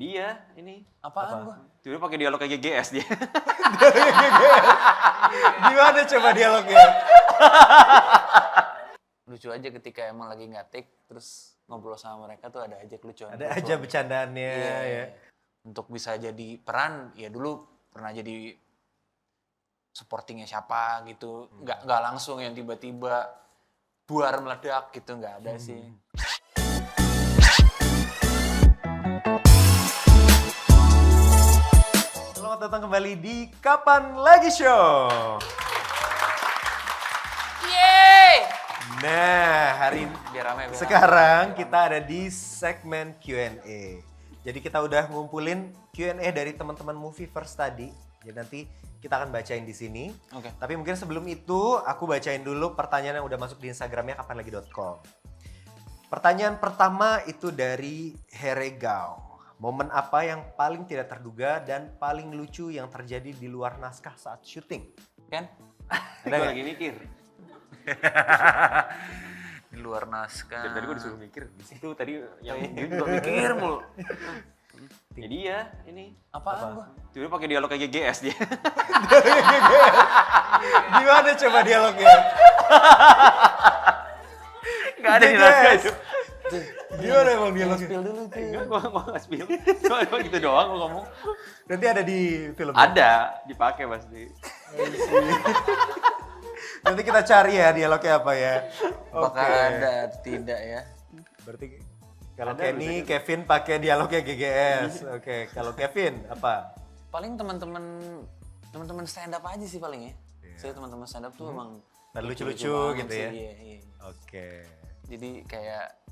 Jadi ya ini Apaan gua? tiba pakai dialog kayak GGS dia. Gimana coba dialognya? Lucu aja ketika emang lagi nggak take, terus ngobrol sama mereka tuh ada aja kelucuan. Ada aja bercandaannya Iya. ya. Untuk bisa jadi peran, ya dulu pernah jadi supportingnya siapa gitu. Nggak langsung yang tiba-tiba buar meledak gitu, nggak ada sih. Selamat datang kembali di Kapan Lagi Show. Yeay! Nah, hari Biar rame, biar sekarang kita ada di segmen Q&A. Jadi kita udah ngumpulin Q&A dari teman-teman Movieverse tadi. Jadi nanti kita akan bacain di sini. Oke. Tapi mungkin sebelum itu aku bacain dulu pertanyaan yang udah masuk di Instagramnya kapanlagi.com. Pertanyaan pertama itu dari Heregao. Momen apa yang paling tidak terduga dan paling lucu yang terjadi di luar naskah saat syuting? Kan? Gue lagi mikir. Di luar naskah. Dari tadi gue disuruh mikir. Di situ tadi yang dia juga mikir mulu. Jadi ya ini Apaan gua? tiba pakai dialog kayak GGS dia. Gimana coba dialognya? Gak ada di naskah itu. Gimana emang dialognya? Spill dulu tuh. Enggak, gue nggak spill. Cuma gitu doang gue ngomong. Nanti ada di film. Ada, dipakai pasti. Nanti kita cari ya dialognya apa ya. Apakah ada atau tidak ya? Berarti kalau Ada, Kenny, bisa Kevin pakai dialognya GGS. Oke, kalau Kevin apa? Paling teman-teman stand up aja sih paling ya. Saya teman-teman stand up tuh emang Dan lucu-lucu banget gitu sih, ya. Iya. Oke. Jadi kayak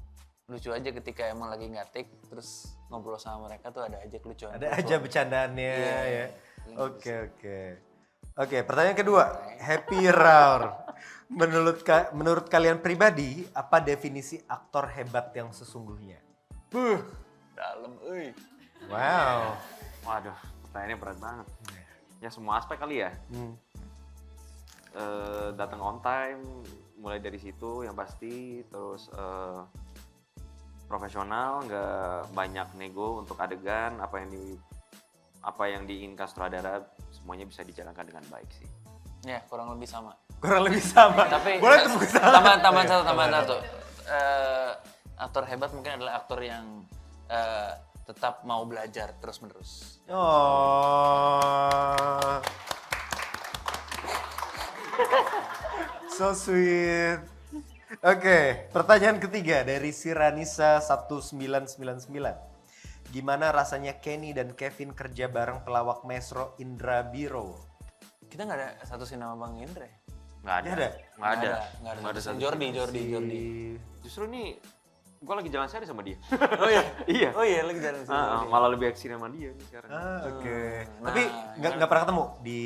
lucu aja ketika emang lagi nggak take, terus ngobrol sama mereka tuh ada aja kelucuan. Ada aja bercandaannya Iya, ya. iya. Oke, pertanyaan kedua. Happy Round. Menurut kalian pribadi, apa definisi aktor hebat yang sesungguhnya? Dalam, euy. Wow. Waduh, pertanyaannya berat banget. Ya semua aspek kali ya. Datang on time, mulai dari situ yang pasti. Terus profesional, nggak banyak nego untuk adegan. Apa yang diinginkan sutradara semuanya bisa dijalankan dengan baik sih. Ya kurang lebih sama. Kurang lebih sama. Tapi boleh tepuk tangan. tambahan satu. Aktor hebat mungkin adalah aktor yang tetap mau belajar terus menerus. Oh. So sweet. Oke, pertanyaan ketiga dari Siranisa 1999. Gimana rasanya Kenny dan Kevin kerja bareng pelawak Mesro Indra Biro? Kita nggak ada satu nama Bang Indra ya? Nggak ada. Nggak ada? Nggak ada. Nggak ada. satu. Jordi. Justru nih, gue lagi jalan sehari sama dia. Oh iya? Iya. Oh iya, lagi jalan sini. Malah lebih aksi sama dia nih sekarang. Oke. Nah, Tapi nggak pernah ketemu di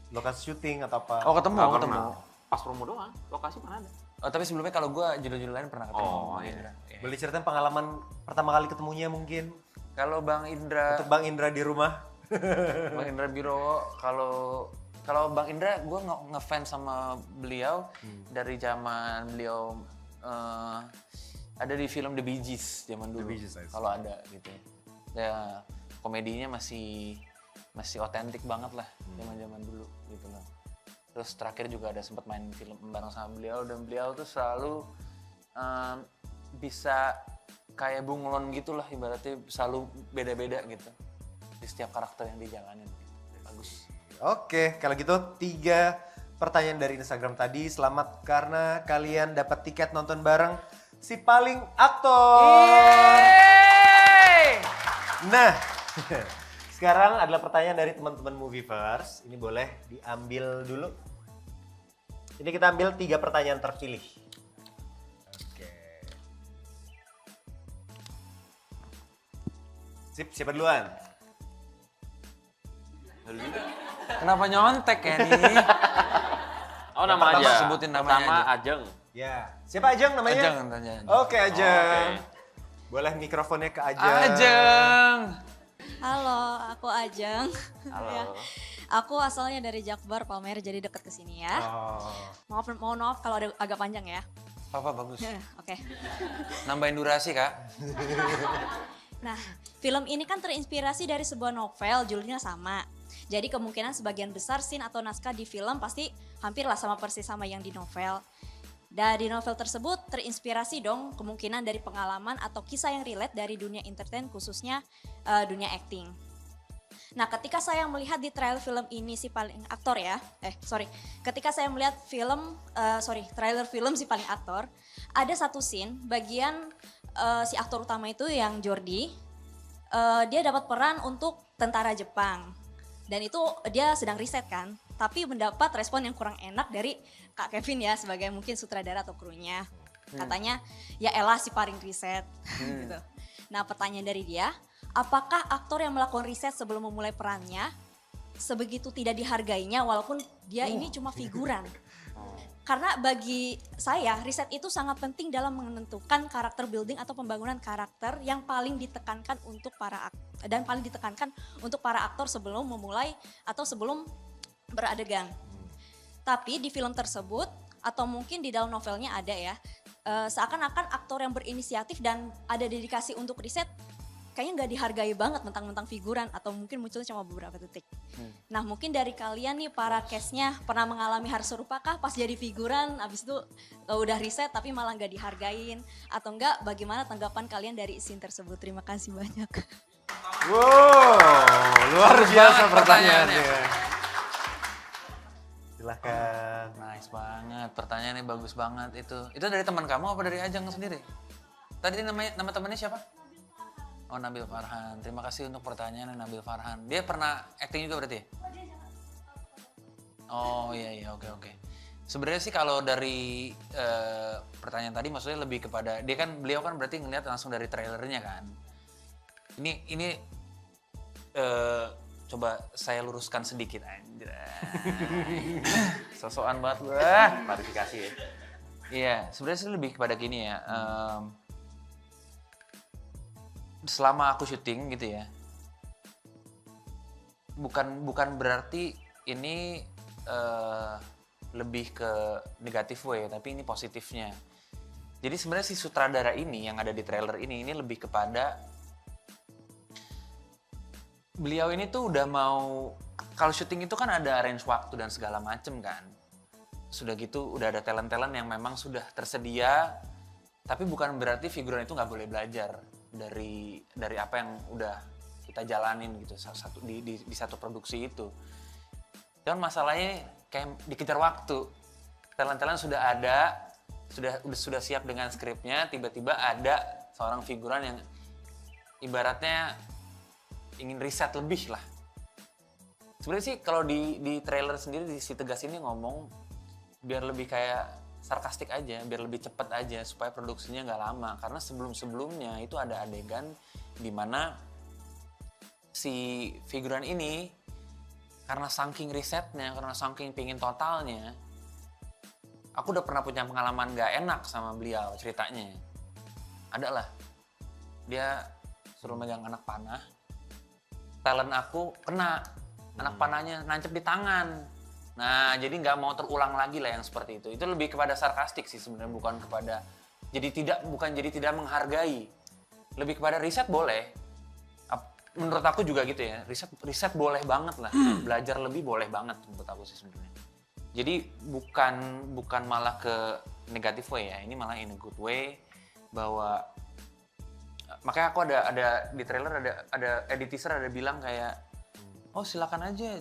lokasi syuting atau apa? Oh ketemu. Nggak pernah. Pas promo doang, lokasi mana ada. Oh tapi sebelumnya kalau gue judul-judul lain pernah ketemu Oh, Bang iya. Indra. Iya. Boleh ceritain pengalaman pertama kali ketemunya mungkin? Kalau Bang Indra, Untuk Bang Indra di rumah. Bang Indra Biro, kalau Bang Indra, gue ngefans sama beliau dari zaman beliau ada di film The Bee Gees zaman dulu. Bee Gees, I see. Kalau ada gitu. Ya komedinya masih otentik banget lah zaman dulu gitu loh. Terus terakhir juga ada sempat main film bareng sama beliau dan beliau tuh selalu bisa kayak bunglon gitu lah ibaratnya, selalu beda-beda gitu di setiap karakter yang dijalanin gitu. Bagus. Oke, kalau gitu 3 pertanyaan dari Instagram tadi. Selamat karena kalian dapat tiket nonton bareng si paling aktor. Nah, sekarang adalah pertanyaan dari teman-teman Movieverse. Ini boleh diambil dulu. Ini kita ambil 3 pertanyaan terpilih. Oke. Sip, siapa duluan? Kenapa nyontek ya nih? Oh, nama pertama aja. sebutin namanya Pertama aja. Ajeng. Ya, siapa Ajeng namanya? Ajeng tanya. Oke, Ajeng. Oke. Boleh mikrofonnya ke Ajeng. Ajeng. Halo, aku Ajeng. Halo. Ya. Aku asalnya dari Jakbar, Palmer, jadi deket ke sini ya. Oh. Mohon maaf kalau ada agak panjang ya. Apa bagus. Oke. Nambahin durasi, Kak. Nah, film ini kan terinspirasi dari sebuah novel, judulnya sama. Jadi kemungkinan sebagian besar scene atau naskah di film pasti hampirlah sama persis sama yang di novel. Dari novel tersebut terinspirasi dong kemungkinan dari pengalaman atau kisah yang relate dari dunia entertain khususnya dunia acting. Nah, ketika saya melihat di trailer film ini si paling aktor ya, ketika saya melihat trailer film si paling aktor, ada satu scene bagian si aktor utama itu yang Jordi, dia dapat peran untuk tentara Jepang. Dan itu dia sedang riset kan, tapi mendapat respon yang kurang enak dari Kak Kevin ya sebagai mungkin sutradara atau krunya. Katanya, ya elah si paling riset gitu. Nah, pertanyaan dari dia, apakah aktor yang melakukan riset sebelum memulai perannya sebegitu tidak dihargainya walaupun dia ini cuma figuran? Karena bagi saya riset itu sangat penting dalam menentukan karakter building atau pembangunan karakter yang paling ditekankan untuk para aktor sebelum memulai atau sebelum beradegan. Tapi di film tersebut atau mungkin di dalam novelnya ada ya, seakan-akan aktor yang berinisiatif dan ada dedikasi untuk riset kayaknya nggak dihargai banget mentang-mentang figuran atau mungkin munculnya cuma beberapa detik. Nah, mungkin dari kalian nih para cast-nya pernah mengalami hal serupa kah pas jadi figuran abis itu udah riset tapi malah nggak dihargain atau enggak, bagaimana tanggapan kalian dari scene tersebut? Terima kasih banyak. Wow, luar biasa pertanyaannya. Silahkan. Nice banget, pertanyaannya bagus banget itu. Itu dari teman kamu apa dari Ajeng sendiri? Tadi nama temannya siapa? Oh, Nabil Farhan. Terima kasih untuk pertanyaannya Nabil Farhan. Dia pernah acting juga berarti? Oh iya, oke. Sebenarnya sih kalau dari pertanyaan tadi maksudnya lebih kepada beliau kan berarti ngelihat langsung dari trailernya kan. Ini coba saya luruskan sedikit anjay. Sosokan banget lu. Klarifikasi ya. Iya, sebenarnya sih lebih kepada gini ya. Selama aku syuting gitu ya, bukan berarti ini lebih ke negatif way, tapi ini positifnya. Jadi sebenarnya si sutradara ini yang ada di trailer ini lebih kepada beliau ini tuh udah mau, kalau syuting itu kan ada range waktu dan segala macem kan. Sudah gitu udah ada talent-talent yang memang sudah tersedia, tapi bukan berarti figuran itu nggak boleh belajar dari apa yang udah kita jalanin gitu di satu produksi itu. Dan masalahnya kayak dikejar waktu. Talent-talent sudah ada, sudah siap dengan skripnya, tiba-tiba ada seorang figuran yang ibaratnya ingin riset lebih lah. Sebenarnya sih kalau di trailer sendiri di si Tegas ini ngomong biar lebih kayak sarkastik aja, biar lebih cepat aja supaya produksinya nggak lama. Karena sebelumnya itu ada adegan di mana si figuran ini karena saking risetnya, karena saking pingin totalnya, aku udah pernah punya pengalaman nggak enak sama beliau ceritanya. Ada lah, dia suruh megang anak panah, talent aku kena anak panahnya nancep di tangan. Nah, jadi nggak mau terulang lagi lah yang seperti itu. Itu lebih kepada sarkastik sih sebenarnya, bukan kepada bukan jadi tidak menghargai. Lebih kepada riset boleh. Menurut aku juga gitu ya. Riset boleh banget lah. Belajar lebih boleh banget menurut aku sih sebenarnya. Jadi bukan malah ke negatif way ya. Ini malah in a good way, bahwa makanya aku ada di trailer ada di teaser ada bilang kayak, oh silakan aja,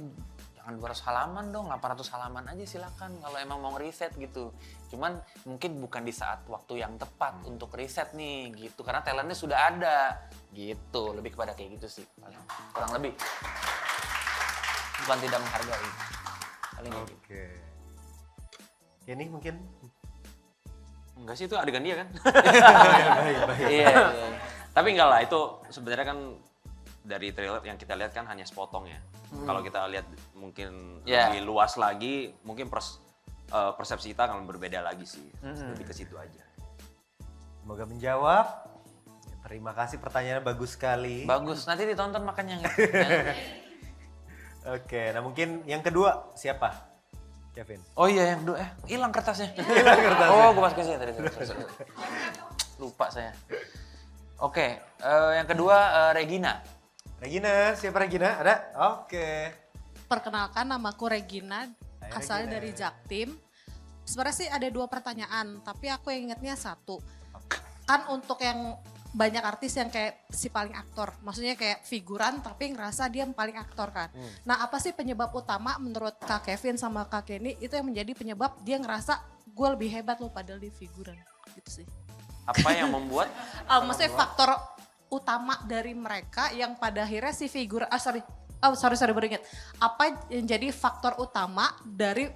jangan 200 halaman dong, 800 halaman aja silakan kalau emang mau ngeriset gitu. Cuman mungkin bukan di saat waktu yang tepat untuk riset nih gitu, karena talentnya sudah ada gitu. Lebih kepada kayak gitu sih kurang lebih, bukan tidak menghargai paling gitu. Oke. Ini mungkin Enggak sih, itu adegan dia kan. baik. Iya. Tapi enggak lah, itu sebenarnya kan dari trailer yang kita lihat kan hanya sepotong ya. Kalau kita lihat mungkin lebih luas lagi, mungkin persepsi kita akan berbeda lagi sih. Lebih ke situ aja. Semoga menjawab. Terima kasih, pertanyaannya bagus sekali. Bagus, nanti ditonton makanya. Oke, nah mungkin yang kedua siapa? Kevin. Oh iya, yang kedua, hilang kertasnya. Hilang kertasnya. Oh, gue masukin sini tadi. Lupa saya. Oke, yang kedua Regina. Regina, siapa Regina? Ada? Oke. Perkenalkan, namaku Regina, Hai, asalnya Regina. dari Jaktim. Sebenarnya sih ada 2 pertanyaan, tapi aku yang ingetnya 1. Kan untuk yang banyak artis yang kayak si paling aktor, maksudnya kayak figuran tapi ngerasa dia yang paling aktor kan. Nah, apa sih penyebab utama menurut Kak Kevin sama Kak Kenny itu yang menjadi penyebab dia ngerasa gue lebih hebat loh padahal dia figuran gitu sih. Apa yang membuat Maksudnya faktor utama dari mereka yang pada akhirnya si sorry baru ingat. Apa yang jadi faktor utama dari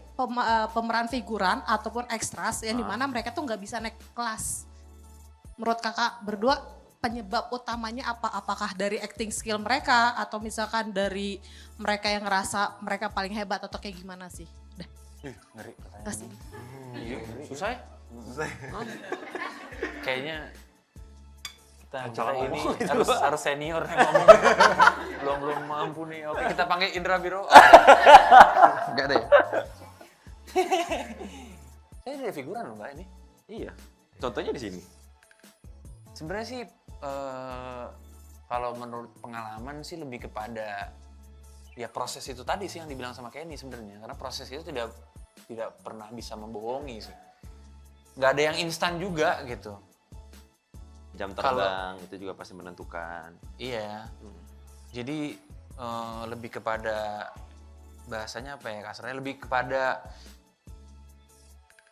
pemeran figuran ataupun ekstras yang dimana mereka tuh nggak bisa naik kelas? Menurut kakak berdua penyebab utamanya apa? Apakah dari acting skill mereka atau misalkan dari mereka yang ngerasa mereka paling hebat atau kayak gimana sih? Dah, Ngeri pertanyaan. kasih. Susah ya? Susah. Kayaknya kita Salah ini ngomong itu. harus senior yang ngomong. belum mampu nih. Oke, kita panggil Indra Biro. Enggak deh. Saya dari figuran loh Mbak ini. iya. Contohnya di sini. Sebenarnya sih kalau menurut pengalaman sih lebih kepada ya proses itu tadi sih yang dibilang sama Kenny sebenarnya. Karena proses itu tidak pernah bisa membohongi sih. Nggak ada yang instan juga gitu. Jam terbang itu juga pasti menentukan. Iya. Jadi lebih kepada bahasanya apa ya kasarnya lebih kepada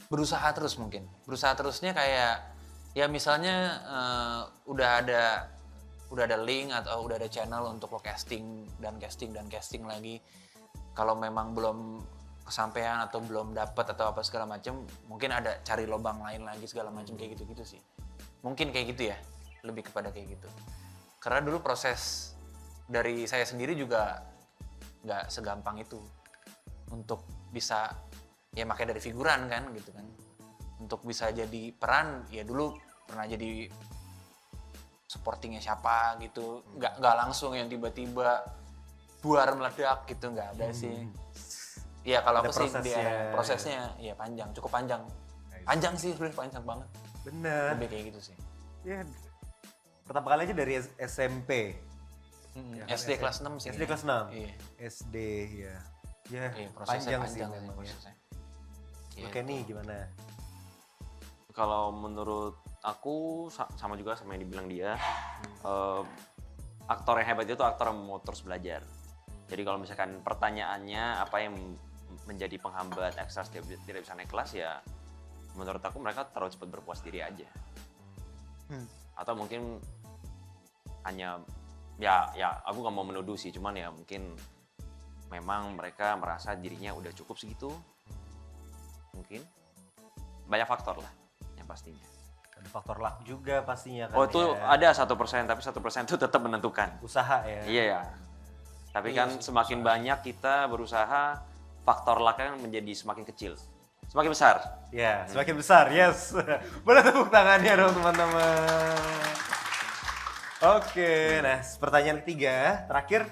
berusaha terus mungkin. Berusaha terusnya kayak ya misalnya udah ada link atau udah ada channel untuk lo casting lagi. Kalau memang belum kesampaian atau belum dapat atau apa segala macam, mungkin ada cari lubang lain lagi segala macam kayak gitu-gitu sih. Mungkin kayak gitu ya, lebih kepada kayak gitu. Karena dulu proses dari saya sendiri juga nggak segampang itu untuk bisa ya makanya dari figuran kan gitu kan. Untuk bisa jadi peran ya dulu pernah jadi supportingnya siapa gitu, nggak langsung yang tiba-tiba buar meledak gitu, nggak ada sih. Ya kalau Ada aku sih prosesnya ya panjang, cukup panjang. Panjang sih sebenarnya panjang banget. Bener. Lebih kayak gitu sih. Ya, pertama kali aja dari SMP. Ya kan, SD kelas 6 sih. SD kelas 6? Iya. SD ya. Ya, Iya, prosesnya panjang sih panjang memang ya. prosesnya. Oke nih gimana? Kalau menurut aku sama juga sama yang dibilang dia. Aktor yang hebat itu aktor yang mau terus belajar. Jadi kalau misalkan pertanyaannya apa yang menjadi penghambat ekstras tidak bisa naik kelas ya menurut aku mereka terlalu cepat berpuas diri aja. Atau mungkin hanya ya aku nggak mau menuduh sih, cuman ya mungkin memang mereka merasa dirinya udah cukup segitu. Mungkin banyak faktor lah yang pastinya. Ada faktor luck juga pastinya kan. Oh itu ya. ada 1%, tapi 1% itu tetap menentukan. Usaha ya. Iya ya. Tapi kan semakin banyak kita berusaha, faktor luck-nya menjadi semakin kecil. Semakin besar. Ya, semakin besar, yes. Boleh tepuk tangannya dong teman-teman. Oke, nah pertanyaan ketiga, terakhir.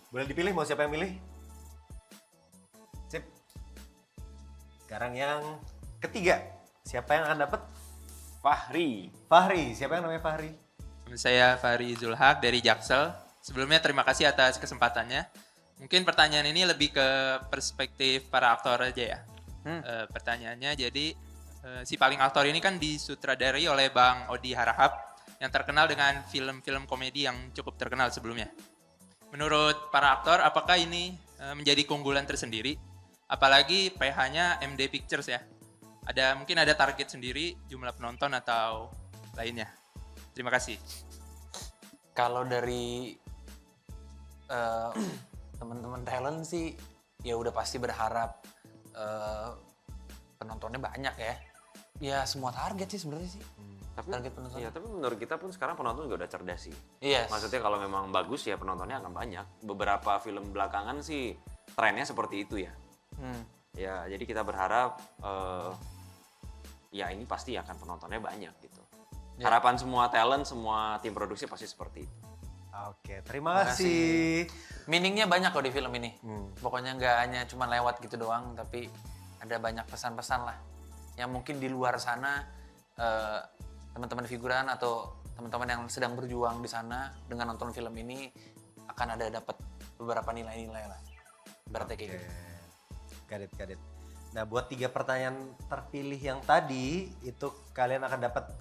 Boleh dipilih, mau siapa yang milih? Sip. Sekarang yang ketiga, siapa yang akan dapat? Fahri. Fahri, siapa yang namanya Fahri? Saya Fahri Zulhak dari Jaksel. Sebelumnya terima kasih atas kesempatannya. Mungkin pertanyaan ini lebih ke perspektif para aktor aja ya. Pertanyaannya jadi si paling aktor ini kan disutradarai oleh Bang Odi Harahap yang terkenal dengan film-film komedi yang cukup terkenal sebelumnya. Menurut para aktor, apakah ini menjadi keunggulan tersendiri? Apalagi PH-nya MD Pictures ya. Mungkin ada target sendiri jumlah penonton atau lainnya. Terima kasih. Kalau dari teman-teman talent sih ya udah pasti berharap penontonnya banyak ya. Ya semua target sih sebenarnya sih. Tapi Target penonton. Iya, tapi menurut kita pun sekarang penonton juga udah cerdas sih. Iya. Maksudnya kalau memang bagus ya penontonnya akan banyak. Beberapa film belakangan sih trennya seperti itu ya. Ya, jadi kita berharap ya ini pasti akan penontonnya banyak gitu. Harapan semua talent, semua tim produksi pasti seperti itu. Oke, terima kasih. Meaningnya banyak loh di film ini. Pokoknya nggak hanya cuma lewat gitu doang, tapi ada banyak pesan-pesan lah. Yang mungkin di luar sana teman-teman figuran atau teman-teman yang sedang berjuang di sana dengan nonton film ini akan ada dapat beberapa nilai-nilai lah. Berarti kayak gitu. Got it. Nah, buat 3 pertanyaan terpilih yang tadi, itu kalian akan dapat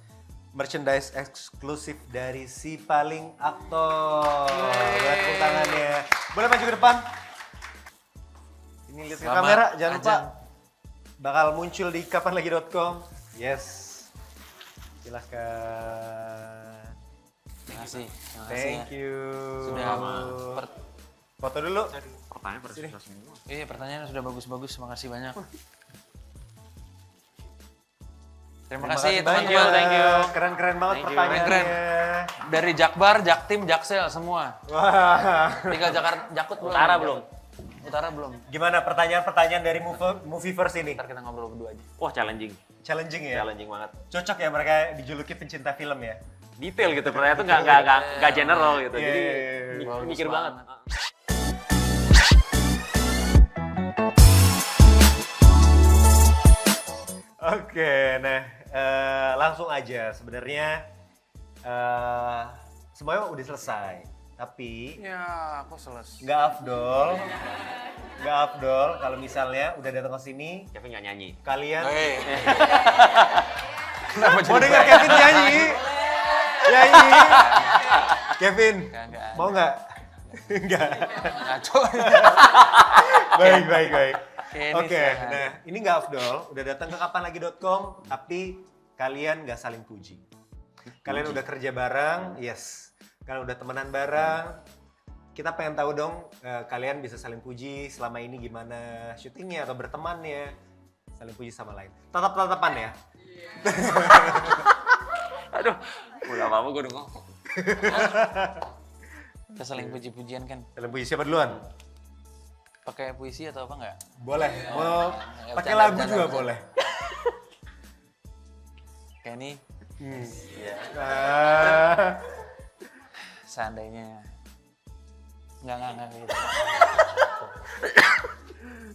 merchandise eksklusif dari Si Paling Aktor. Buat tepuk tangannya. Boleh maju ke depan? Ini lihat ke kamera, jangan lupa. Bakal muncul di kapanlagi.com. Yes. Silahkan. Terima kasih. Thank you. Sudah foto dulu. Pertanyaan pada susah semua. Iya, pertanyaannya sudah bagus-bagus. Makasih banyak. Terima kasih teman-teman. Thank you. Keren-keren banget Thank you. pertanyaannya. Keren. Dari Jakbar, Jaktim, Jaksel semua. Wah. Tinggal Jakut belum. Utara belum. Utara belum. Gimana pertanyaan-pertanyaan dari Movieverse ini? Ntar kita ngobrol berdua aja. Wah, challenging. Challenging ya? Challenging banget. Cocok ya mereka dijuluki pencinta film ya? Detail gitu, pertanyaan tuh nggak general gitu. Jadi Bagus mikir banget. Oke, nah langsung aja. Sebenarnya semuanya udah selesai, tapi Ya, aku selesai. nggak afdol kalau misalnya udah datang ke sini Kevin nggak nyanyi. kalian Kenapa mau dengar Kevin nyanyi? Kevin, Nggak. mau nggak? Nggak. Ngaco. Baik. Kenny Oke, silakan. nah ini nggak afdol, udah datang ke kapanlagi.com, tapi kalian nggak saling puji. Kalian udah kerja bareng, yes. Kalian udah temenan bareng. Kita pengen tahu dong, kalian bisa saling puji selama ini gimana syutingnya atau bertemannya. Saling puji sama lain. Tatap-tatapan ya. Aduh, udah apa-apa gue udah ngomong. Kita saling puji-pujian kan. Saling puji siapa duluan? Pakai puisi atau apa enggak? Boleh. Mau Ya, pakai bercanda, lagu bercanda, juga bercanda. boleh. Kenny, Nah. seandainya enggak gitu.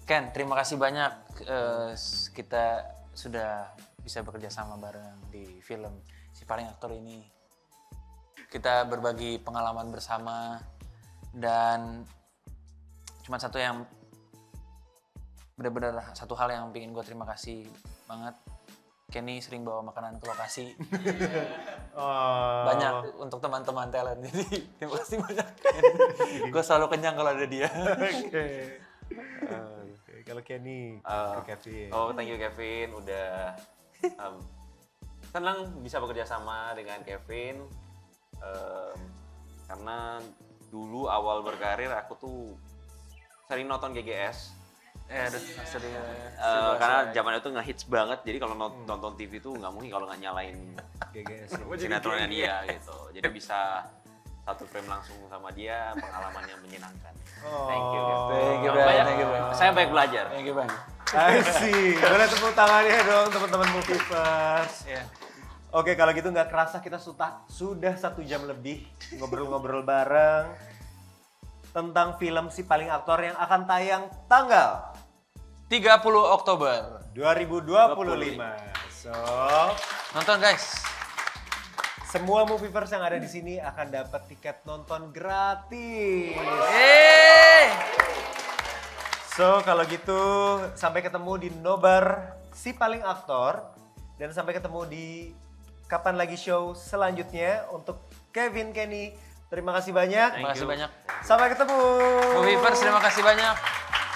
Ken, terima kasih banyak kita sudah bisa bekerja sama bareng di film Si Paling Aktor ini. Kita berbagi pengalaman bersama dan cuma satu yang benar-benar satu hal yang pengen gue terima kasih banget. Kenny sering bawa makanan ke lokasi. Oh. Banyak untuk teman-teman talent. Jadi terima kasih banyak. Gue selalu kenyang kalau ada dia. Oke. Kalau Kenny, ke Kevin. Oh, thank you Kevin udah senang bisa bekerja sama dengan Kevin. Karena dulu awal berkarir aku tuh sering nonton GGS. Sering. Karena zaman itu nge-hits banget, jadi kalau nonton TV tuh nggak mungkin kalau nggak nyalain GGS. sinetronnya dia gitu. Jadi bisa satu frame langsung sama dia, pengalaman yang menyenangkan. Thank you. Thank you, Banyak- Bang. Saya banyak belajar. Thank you, Bang. Asik. Boleh tepuk tangannya dong teman-teman Movieverse. Iya. Oke, kalau gitu nggak kerasa kita sudah 1 jam lebih ngobrol-ngobrol bareng tentang film Si Paling Aktor yang akan tayang tanggal 30 Oktober. 2025. So, Nonton guys. semua Movieverse yang ada di sini akan dapat tiket nonton gratis. So, kalau gitu sampai ketemu di nobar Si Paling Aktor dan sampai ketemu di Kapan Lagi Show selanjutnya untuk Kevin, Kenny. Terima kasih banyak. Terima kasih banyak. Sampai ketemu. Movieverse terima kasih banyak.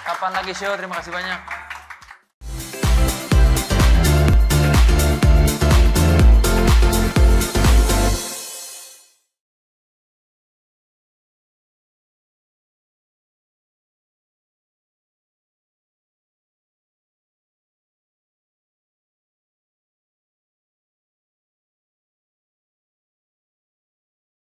Kapan lagi show terima kasih banyak.